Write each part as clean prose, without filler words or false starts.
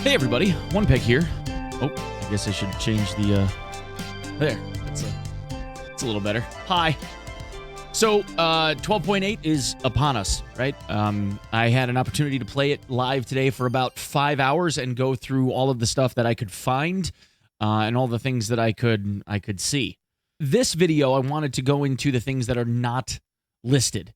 Hey everybody, Onepeg here. Oh, I guess I should change the, there. It's a little better. Hi. So, 12.8 is upon us, right? I had an opportunity to play it live today for about 5 hours and go through all of the stuff that I could find, and all the things that I could see. This video, I wanted to go into the things that are not listed,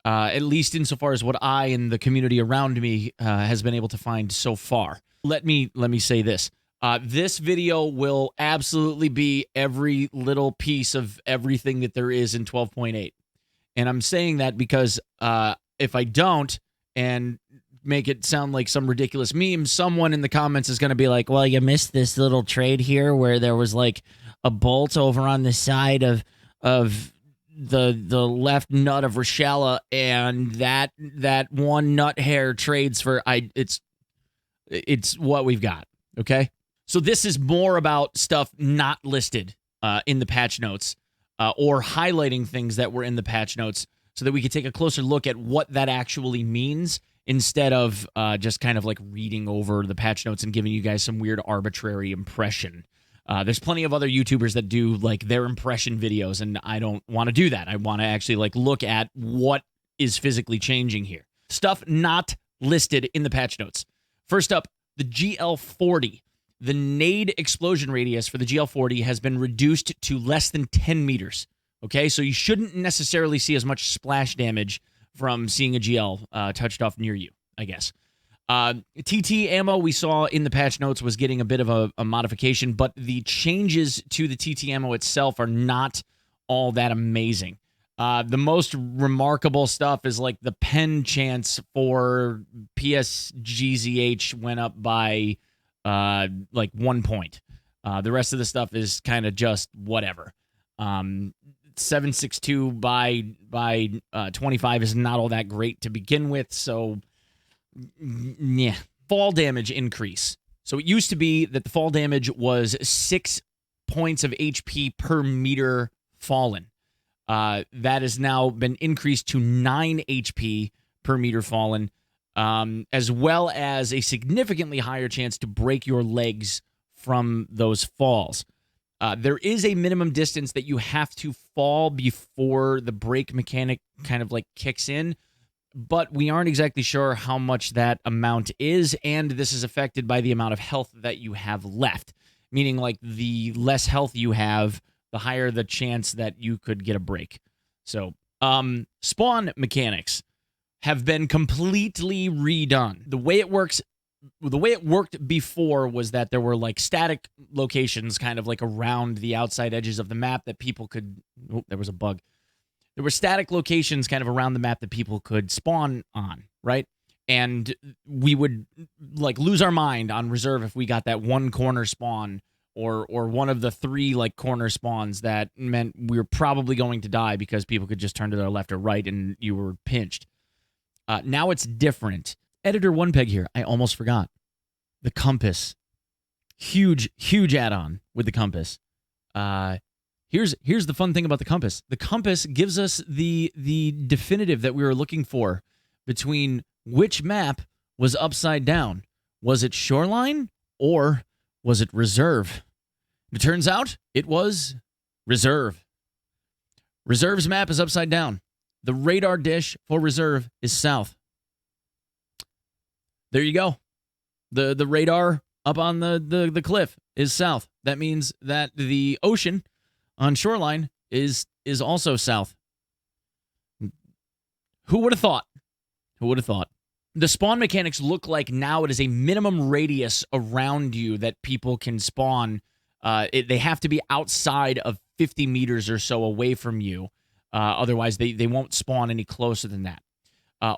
at least insofar as what I and the community around me has been able to find so far. Let me say this. This video will absolutely be every little piece of everything that there is in 12.8. And I'm saying that because if I don't and make it sound like some ridiculous meme, someone in the comments is going to be like, well, you missed this little trade here where there was like a bolt over on the side of the left nut of Rochella, and that one nut hair trades for it's what we've got, okay? So this is more about stuff not listed in the patch notes, or highlighting things that were in the patch notes so that we could take a closer look at what that actually means instead of just kind of like reading over the patch notes and giving you guys some weird arbitrary impression. There's plenty of other YouTubers that do like their impression videos, and I don't want to do that. I want to actually like look at what is physically changing here. Stuff not listed in the patch notes. First up, the GL40. The nade explosion radius for the GL40 has been reduced to less than 10 meters. Okay, so you shouldn't necessarily see as much splash damage from seeing a GL touched off near you, I guess. TT ammo we saw in the patch notes was getting a bit of a modification, but the changes to the TT ammo itself are not all that amazing. The most remarkable stuff is like the pen chance for PSGZH went up by like 1 point. The rest of the stuff is kind of just whatever. 762 by 25 is not all that great to begin with, so yeah. Fall damage increase. So it used to be that the fall damage was 6 points of HP per meter fallen. That has now been increased to 9 HP per meter fallen, as well as a significantly higher chance to break your legs from those falls. There is a minimum distance that you have to fall before the break mechanic kind of like kicks in, but we aren't exactly sure how much that amount is, and this is affected by the amount of health that you have left, meaning like the less health you have, the higher the chance that you could get a break. So, spawn mechanics have been completely redone. The way it worked before was that there were like static locations kind of like around the outside edges of the map that people could, oh, there was a bug. There were static locations kind of around the map that people could spawn on, right? And we would like lose our mind on reserve if we got that one corner spawn or one of the 3 like corner spawns that meant we were probably going to die because people could just turn to their left or right and you were pinched. Now it's different. Editor Onepeg here. I almost forgot. The compass. Huge add-on with the compass. Here's the fun thing about the compass. The compass gives us the definitive that we were looking for between which map was upside down. Was it Shoreline or was it Reserve? It turns out it was Reserve. Reserve's map is upside down. The radar dish for Reserve is south. There you go. The radar up on the cliff is south. That means that the ocean on Shoreline is also south. Who would have thought? Who would have thought? The spawn mechanics look like now it is a minimum radius around you that people can spawn. They have to be outside of 50 meters or so away from you. Otherwise, they won't spawn any closer than that.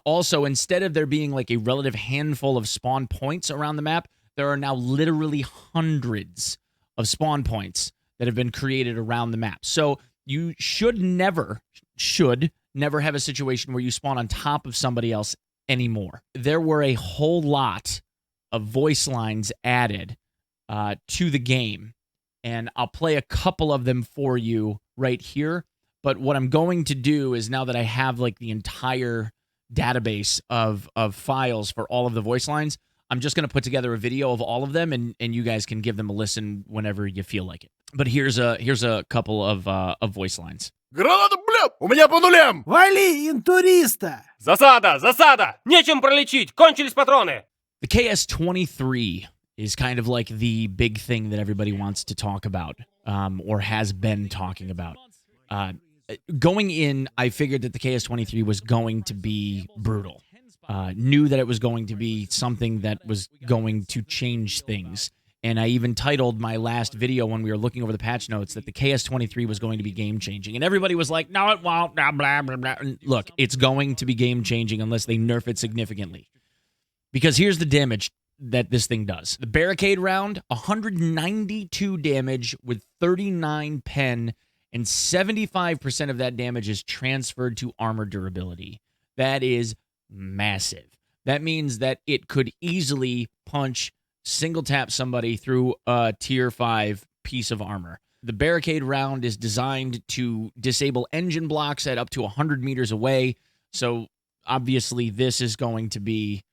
Also, instead of there being like a relative handful of spawn points around the map, there are now literally hundreds of spawn points that have been created around the map. So you should never have a situation where you spawn on top of somebody else anymore. There were a whole lot of voice lines added to the game, and I'll play a couple of them for you right here. But what I'm going to do is, now that I have like the entire database of files for all of the voice lines, I'm just going to put together a video of all of them, and you guys can give them a listen whenever you feel like it. But here's a couple of voice lines. Граната, бля! У меня по нулям! Вали, интуриста! Засада! Засада! Нечем пролечить! Кончились патроны! The KS23 is kind of like the big thing that everybody wants to talk about, or has been talking about. Going in, I figured that the KS23 was going to be brutal. Knew that it was going to be something that was going to change things. And I even titled my last video when we were looking over the patch notes that the KS23 was going to be game-changing. And everybody was like, no, it won't, blah, blah, blah, blah. And look, it's going to be game-changing unless they nerf it significantly. Because here's the damage that this thing does. The barricade round, 192 damage with 39 pen, and 75% of that damage is transferred to armor durability. That is massive. That means that it could easily punch, single tap somebody through a tier 5 piece of armor. The barricade round is designed to disable engine blocks at up to 100 meters away. So obviously this is going to be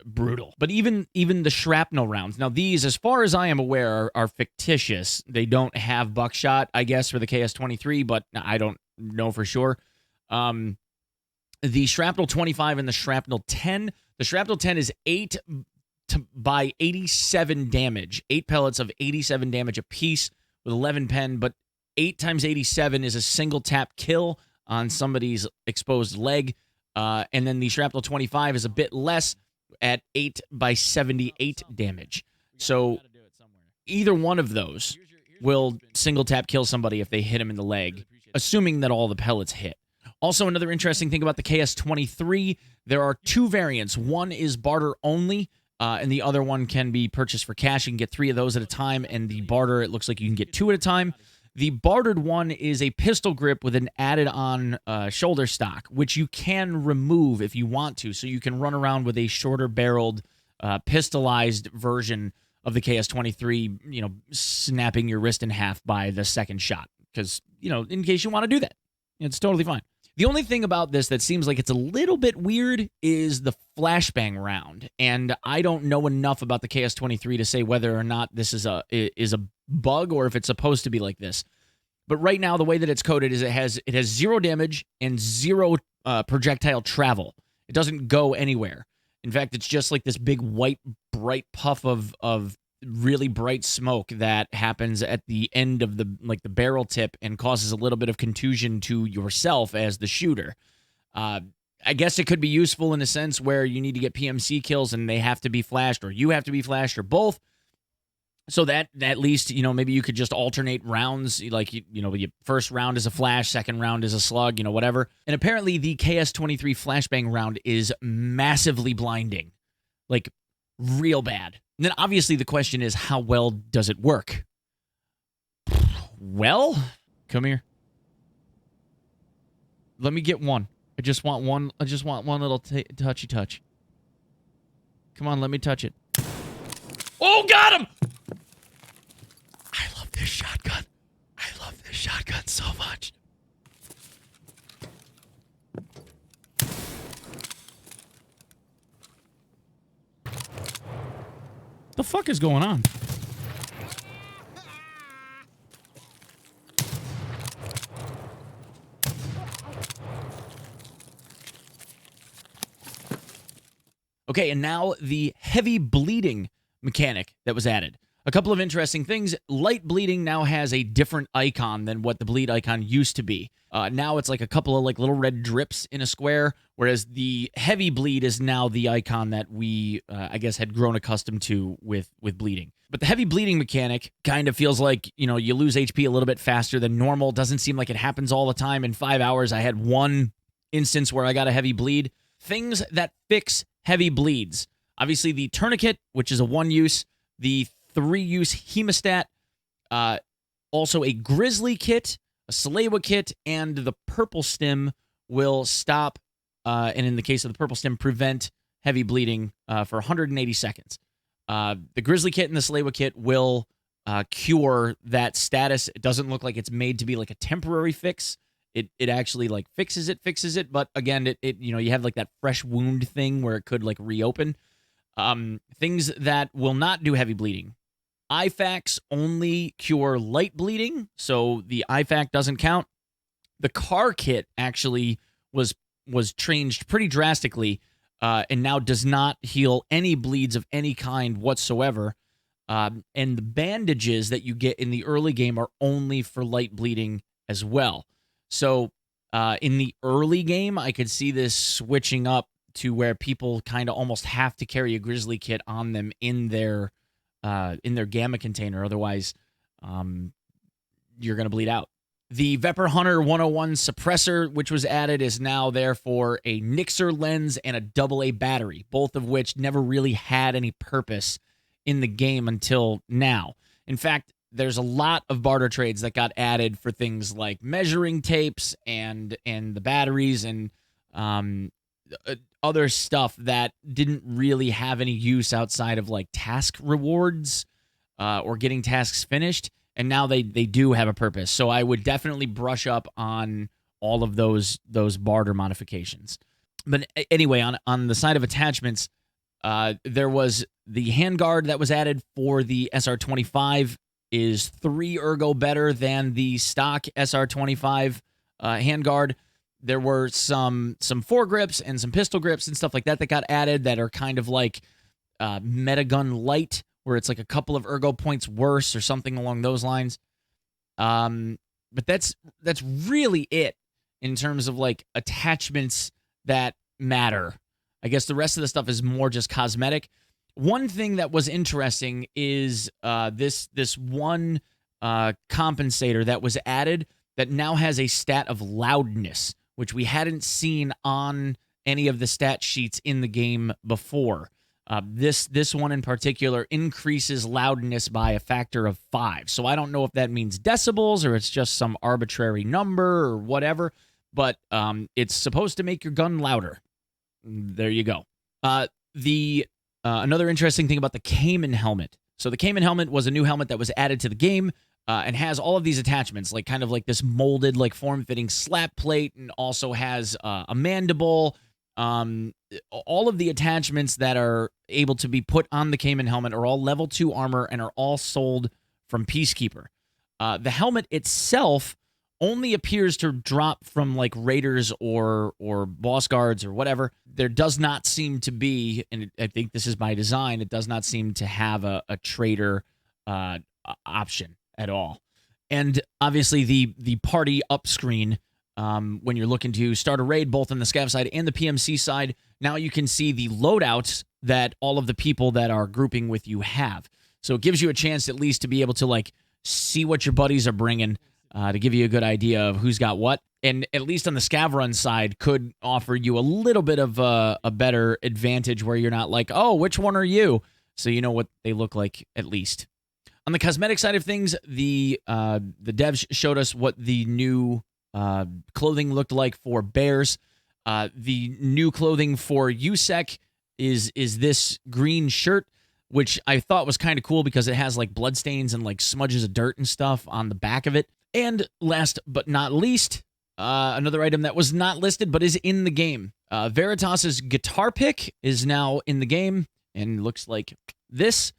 brutal. But even the shrapnel rounds. Now these, as far as I am aware, are fictitious. They don't have buckshot, I guess, for the KS23, but I don't know for sure. The shrapnel 25 and the shrapnel 10. The shrapnel 10 is 8 by 87 damage. 8 pellets of 87 damage apiece with 11 pen, but 8 times 87 is a single tap kill on somebody's exposed leg. And then the shrapnel 25 is a bit less at 8 by 78 damage. So either one of those will single tap kill somebody if they hit him in the leg, assuming that all the pellets hit. Also, another interesting thing about the KS23, there are 2 variants. One is barter only, and the other one can be purchased for cash. You can get 3 of those at a time, and the barter, it looks like you can get 2 at a time. The bartered one is a pistol grip with an added-on shoulder stock, which you can remove if you want to, so you can run around with a shorter-barreled, pistolized version of the KS23, snapping your wrist in half by the second shot, because, in case you want to do that. It's totally fine. The only thing about this that seems like it's a little bit weird is the flashbang round, and I don't know enough about the KS23 to say whether or not this is a bug or if it's supposed to be like this. But right now, the way that it's coded is it has 0 damage and 0 projectile travel. It doesn't go anywhere. In fact, it's just like this big white bright puff of really bright smoke that happens at the end of the barrel tip and causes a little bit of contusion to yourself as the shooter. I guess it could be useful in a sense where you need to get PMC kills and they have to be flashed, or you have to be flashed, or both. So that at least, maybe you could just alternate rounds, like, your first round is a flash, second round is a slug, whatever. And apparently the KS23 flashbang round is massively blinding, like real bad. And then obviously the question is, how well does it work? Well, come here. Let me get one. I just want one little touchy touch. Come on, let me touch it. Oh, got him! I love this shotgun. I love this shotgun so much. The fuck is going on? Okay, and now the heavy bleeding mechanic that was added. A couple of interesting things. Light bleeding now has a different icon than what the bleed icon used to be. Now it's like a couple of little red drips in a square, whereas the heavy bleed is now the icon that we, I guess, had grown accustomed to with bleeding. But the heavy bleeding mechanic kind of feels like, you lose HP a little bit faster than normal. Doesn't seem like it happens all the time. In 5 hours, I had one instance where I got a heavy bleed. Things that fix heavy bleeds. Obviously, the tourniquet, which is a 1-use, the 3-use hemostat, also a grizzly kit, a Salewa kit, and the purple stim will stop, and in the case of the purple stim, prevent heavy bleeding for 180 seconds. The grizzly kit and the Salewa kit will cure that status. It doesn't look like it's made to be like a temporary fix. It actually fixes it, but again, it you have that fresh wound thing where it could reopen. Things that will not do heavy bleeding. IFAKs only cure light bleeding, so the IFAK doesn't count. The car kit actually was changed pretty drastically, and now does not heal any bleeds of any kind whatsoever. And the bandages that you get in the early game are only for light bleeding as well. So in the early game, I could see this switching up to where people kind of almost have to carry a grizzly kit on them in their gamma container. Otherwise, you're going to bleed out. The Vepr Hunter 101 suppressor, which was added, is now there for a Nixer lens and a AA battery, both of which never really had any purpose in the game until now. In fact, there's a lot of barter trades that got added for things like measuring tapes and the batteries and other stuff that didn't really have any use outside of like task rewards or getting tasks finished. And now they do have a purpose. So I would definitely brush up on all of those barter modifications. But anyway, on the side of attachments, there was the handguard that was added for the SR25 is 3 ergo better than the stock SR25 handguard. There were some foregrips and some pistol grips and stuff like that got added that are kind of like metagun light, where it's like a couple of ergo points worse or something along those lines. But that's really it in terms of like attachments that matter. I guess the rest of the stuff is more just cosmetic. One thing that was interesting is this one compensator that was added that now has a stat of loudness, which we hadn't seen on any of the stat sheets in the game before. This one in particular increases loudness by a factor of 5. So I don't know if that means decibels or it's just some arbitrary number or whatever, but it's supposed to make your gun louder. There you go. Another interesting thing about the Cayman helmet. So the Cayman helmet was a new helmet that was added to the game and has all of these attachments, like kind of like this molded, like form-fitting slap plate, and also has a mandible. All of the attachments that are able to be put on the Cayman helmet are all level 2 armor and are all sold from Peacekeeper. The helmet itself only appears to drop from like raiders or boss guards or whatever. There does not seem to be, and I think this is by design, it does not seem to have a trader option at all. And obviously the party up screen, when you're looking to start a raid, both on the scav side and the PMC side, now you can see the loadouts that all of the people that are grouping with you have. So it gives you a chance at least to be able to like see what your buddies are bringing, to give you a good idea of who's got what. And at least on the scav run side could offer you a little bit of a better advantage where you're not like, oh, which one are you? So you know what they look like at least. On the cosmetic side of things, the devs showed us what the new clothing looked like for bears. The new clothing for USEC is this green shirt, which I thought was kind of cool because it has like bloodstains and like smudges of dirt and stuff on the back of it. And last but not least, another item that was not listed but is in the game. Veritas's guitar pick is now in the game and looks like this,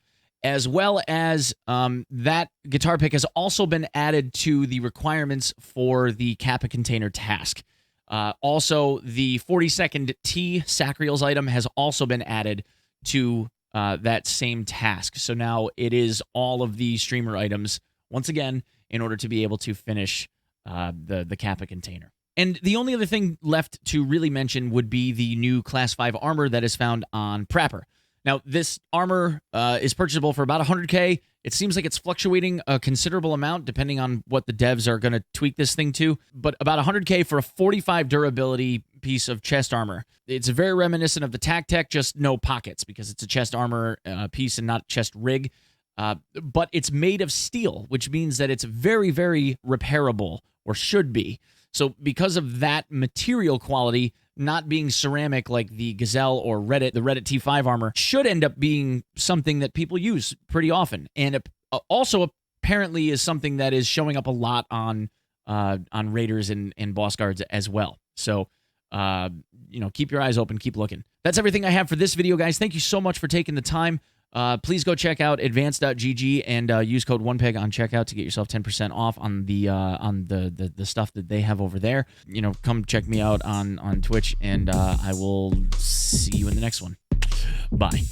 as well as that guitar pick has also been added to the requirements for the Kappa container task. Also, the 40-second T Sacriel's item has also been added to that same task. So now it is all of the streamer items, once again, in order to be able to finish the Kappa container. And the only other thing left to really mention would be the new Class 5 armor that is found on Prapor. Now, this armor is purchasable for about 100K. It seems like it's fluctuating a considerable amount depending on what the devs are going to tweak this thing to, but about 100K for a 45 durability piece of chest armor. It's very reminiscent of the Tactec, just no pockets because it's a chest armor piece and not chest rig. But it's made of steel, which means that it's very, very repairable, or should be. So because of that material quality, not being ceramic like the Gazelle or the Reddit T5 armor, should end up being something that people use pretty often. And it also apparently is something that is showing up a lot on raiders and boss guards as well. So, keep your eyes open, keep looking. That's everything I have for this video, guys. Thank you so much for taking the time. Please go check out advanced.gg and use code Onepeg on checkout to get yourself 10% off on the stuff that they have over there. You know, come check me out on Twitch, and I will see you in the next one. Bye.